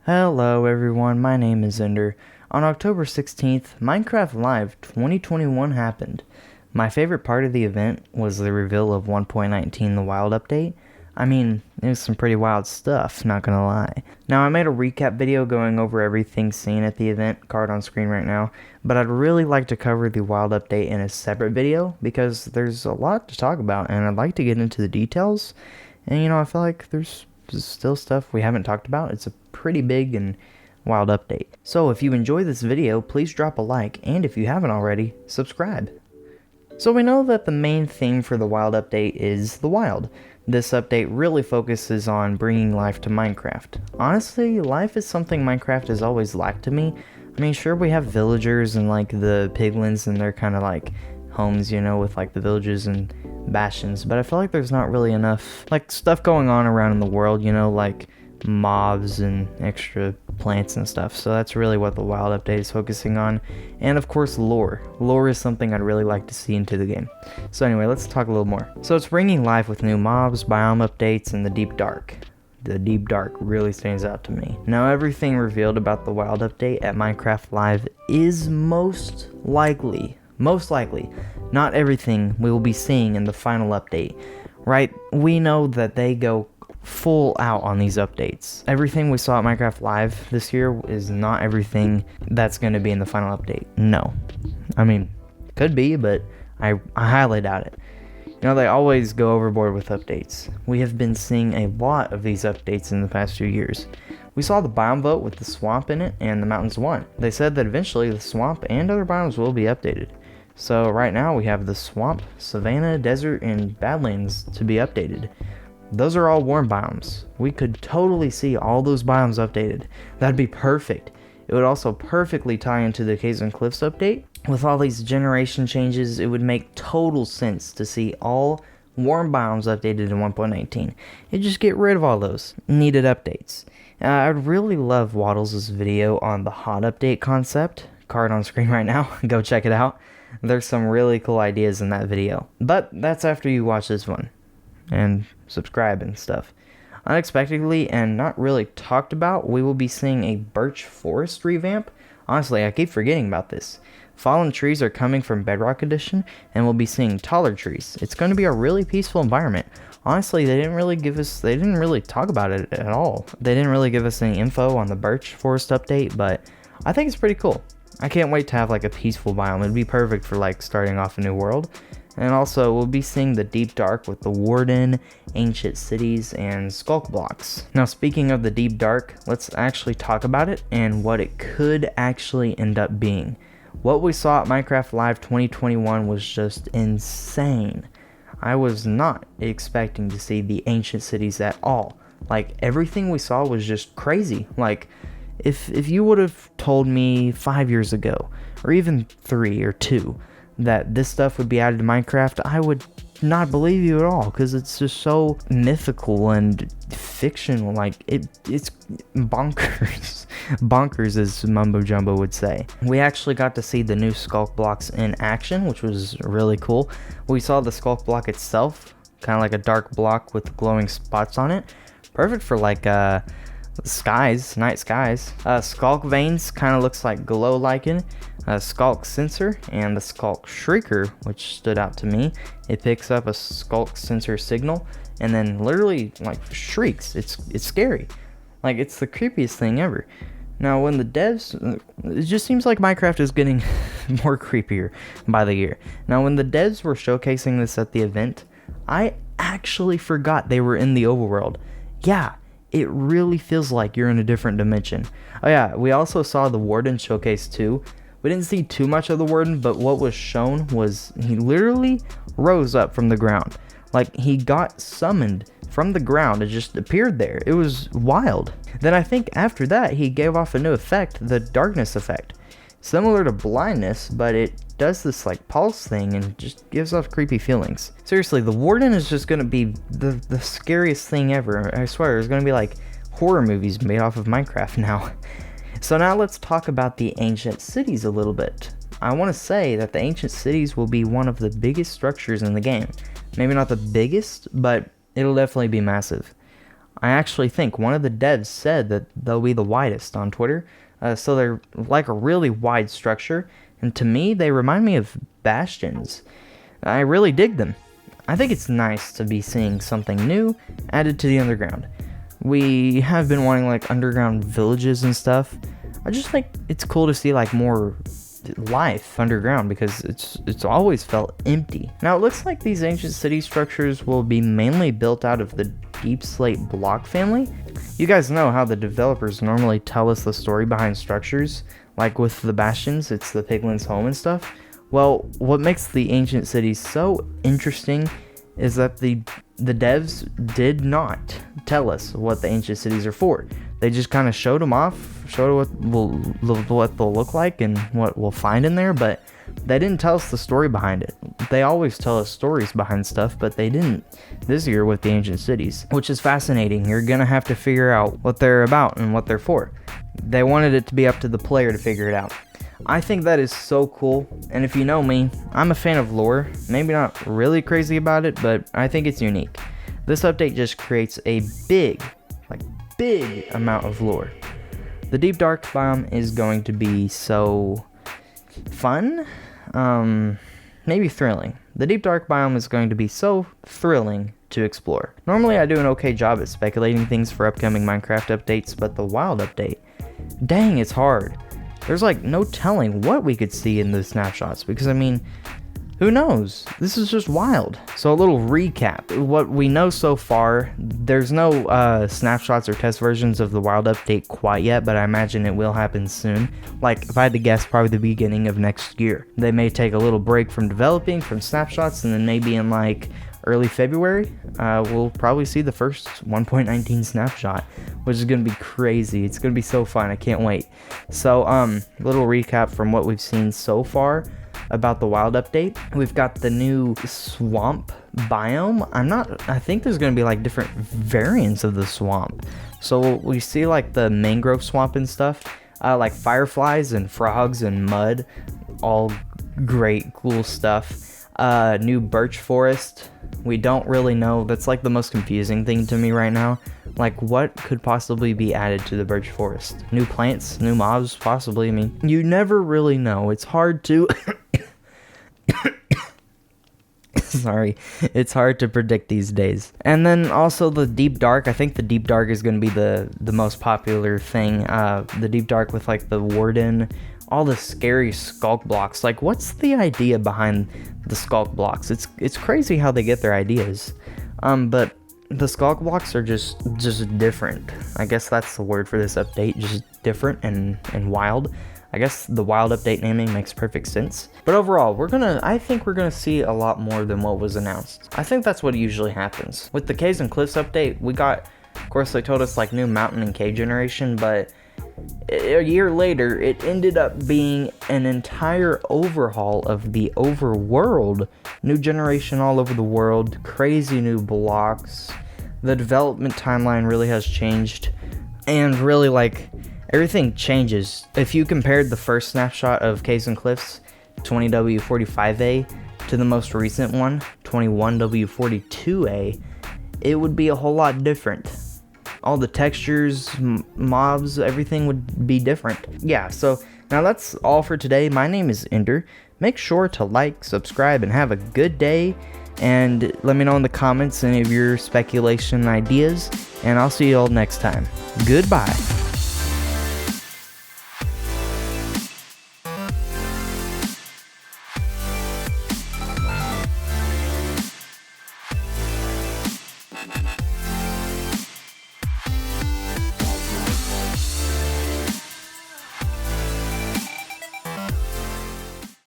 Hello everyone, my name is Ender. On October 16th, Minecraft Live 2021 happened. My favorite part of the event was the reveal of 1.19, the Wild Update. I mean, it was some pretty wild stuff, not gonna lie. Now, I made a recap video going over everything seen at the event, card on screen right now, but I'd really like to cover the Wild Update in a separate video because there's a lot to talk about and I'd like to get into the details. And I feel like there's still stuff we haven't talked about. It's a pretty big and wild update. So if you enjoy this video, please drop a like, and if you haven't already, subscribe. So we know that the main theme for the Wild Update is the wild. This update really focuses on bringing life to Minecraft. Honestly, life is something Minecraft has always lacked to me. I mean, sure, we have villagers and like the piglins and they're kind of like homes, with like the villages and bastions, but I feel like there's not really enough like stuff going on around in the world, like mobs and extra plants and stuff. So that's really what the Wild Update is focusing on. And of course, lore. Lore is something I'd really like to see into the game. So anyway, let's talk a little more. So it's bringing life with new mobs, biome updates, and the Deep Dark. The Deep Dark really stands out to me. Now, everything revealed about the Wild Update at Minecraft Live is most likely, not everything we will be seeing in the final update, right? We know that they go full out on these updates. Everything we saw at Minecraft Live this year is not everything that's going to be in the final update. No. I mean, could be, but I highly doubt it. They always go overboard with updates. We have been seeing a lot of these updates in the past few years. We saw the biome vote with the swamp in it and the mountains one. They said that eventually the swamp and other biomes will be updated. So right now we have the swamp, savanna, desert, and badlands to be updated. Those are all warm biomes. We could totally see all those biomes updated. That'd be perfect. It would also perfectly tie into the Caves and Cliffs update. With all these generation changes, it would make total sense to see all warm biomes updated in 1.19. And just get rid of all those needed updates. I'd really love Waddles' video on the hot update concept. Card on screen right now. Go check it out. There's some really cool ideas in that video. But that's after you watch this one and subscribe and stuff. Unexpectedly and not really talked about, we will be seeing a birch forest revamp. Honestly, I keep forgetting about this. Fallen trees are coming from Bedrock Edition, and we'll be seeing taller trees. It's going to be a really peaceful environment. Honestly, they didn't really talk about it at all. They didn't really give us any info on the birch forest update, but I think it's pretty cool. I can't wait to have like a peaceful biome. It'd be perfect for like starting off a new world. And also, we'll be seeing the Deep Dark with the Warden, Ancient Cities, and Sculk Blocks. Now, speaking of the Deep Dark, let's actually talk about it and what it could actually end up being. What we saw at Minecraft Live 2021 was just insane. I was not expecting to see the Ancient Cities at all. Like, everything we saw was just crazy. Like, if you would have told me 5 years ago, or even 3 or 2, that this stuff would be added to Minecraft, I would not believe you at all, because it's just so mythical and fictional. Like, it's bonkers. Bonkers, as Mumbo Jumbo would say. We actually got to see the new Sculk Blocks in action, which was really cool. We saw the Sculk Block itself, kind of like a dark block with glowing spots on it. Perfect for like skies, night skies. Sculk Veins kind of looks like glow lichen. Sculk Sensor and the Sculk Shrieker, which stood out to me. It picks up a Sculk Sensor signal and then literally like shrieks. It's scary. Like, it's the creepiest thing ever. Now, when the devs, it just seems like Minecraft is getting more creepier by the year. Now, when the devs were showcasing this at the event, I actually forgot they were in the overworld. Yeah, it really feels like you're in a different dimension. Oh yeah, we also saw the Warden showcase too. We didn't see too much of the Warden, but what was shown was he literally rose up from the ground. Like, he got summoned from the ground and just appeared there. It was wild. Then I think after that, he gave off a new effect, the darkness effect. Similar to blindness, but it does this like pulse thing and just gives off creepy feelings. Seriously, the Warden is just gonna be the scariest thing ever. I swear, there's gonna be like horror movies made off of Minecraft now. So now let's talk about the Ancient Cities a little bit. I want to say that the Ancient Cities will be one of the biggest structures in the game. Maybe not the biggest, but it'll definitely be massive. I actually think one of the devs said that they'll be the widest on Twitter. So they're like a really wide structure, and to me, they remind me of bastions. I really dig them. I think it's nice to be seeing something new added to the underground. We have been wanting like underground villages and stuff. I just think it's cool to see like more life underground because it's always felt empty. Now it looks like these ancient city structures will be mainly built out of the Deep Slate block family. You guys know how the developers normally tell us the story behind structures, like with the bastions, it's the Piglin's home and stuff. Well, what makes the ancient cities so interesting is that the devs did not tell us what the ancient cities are for. They just kind of showed them off, showed what they'll look like and what we'll find in there, but they didn't tell us the story behind it. They always tell us stories behind stuff, but they didn't this year with the ancient cities, which is fascinating. You're gonna have to figure out what they're about and what they're for. They wanted it to be up to the player to figure it out. I think that is so cool, and if you know me, I'm a fan of lore. Maybe not really crazy about it, but I think it's unique. This update just creates a big amount of lore. The Deep Dark biome is going to be so fun, maybe thrilling. The Deep Dark biome is going to be so thrilling to explore. Normally I do an okay job at speculating things for upcoming Minecraft updates, but the wild update, dang, it's hard. There's like no telling what we could see in the snapshots because I mean, who knows? This is just wild. So a little recap. What we know so far, there's no snapshots or test versions of the wild update quite yet, but I imagine it will happen soon. Like, if I had to guess, probably the beginning of next year. They may take a little break from developing, from snapshots, and then maybe in like early February, we'll probably see the first 1.19 snapshot, which is going to be crazy. It's going to be so fun. I can't wait. So, little recap from what we've seen so far about the wild update. We've got the new swamp biome. I think there's going to be like different variants of the swamp. So we see like the mangrove swamp and stuff, like fireflies and frogs and mud, all great, cool stuff. New birch forest. We don't really know. That's like the most confusing thing to me right now. Like, what could possibly be added to the birch forest? New plants, new mobs, possibly. I mean, you never really know. It's hard to sorry, it's hard to predict these days. And then also the Deep Dark. I think the Deep Dark is going to be the most popular thing. The Deep Dark with like the warden, all the scary sculk blocks. Like, what's the idea behind the sculk blocks? It's crazy how they get their ideas. But the sculk blocks are just different. I guess that's the word for this update, just different and wild. I guess the wild update naming makes perfect sense. But overall, I think we're gonna see a lot more than what was announced. I think that's what usually happens. With the Caves and Cliffs update, we got, of course they told us like new mountain and cave generation, but a year later, it ended up being an entire overhaul of the overworld. New generation all over the world, crazy new blocks. The development timeline really has changed, and really like everything changes. If you compared the first snapshot of Caves and Cliffs 20W45A to the most recent one, 21W42A, it would be a whole lot different. All the textures, mobs, everything would be different. Yeah, so now that's all for today. My name is Ender. Make sure to like, subscribe, and have a good day. And let me know in the comments any of your speculation ideas. And I'll see you all next time. Goodbye.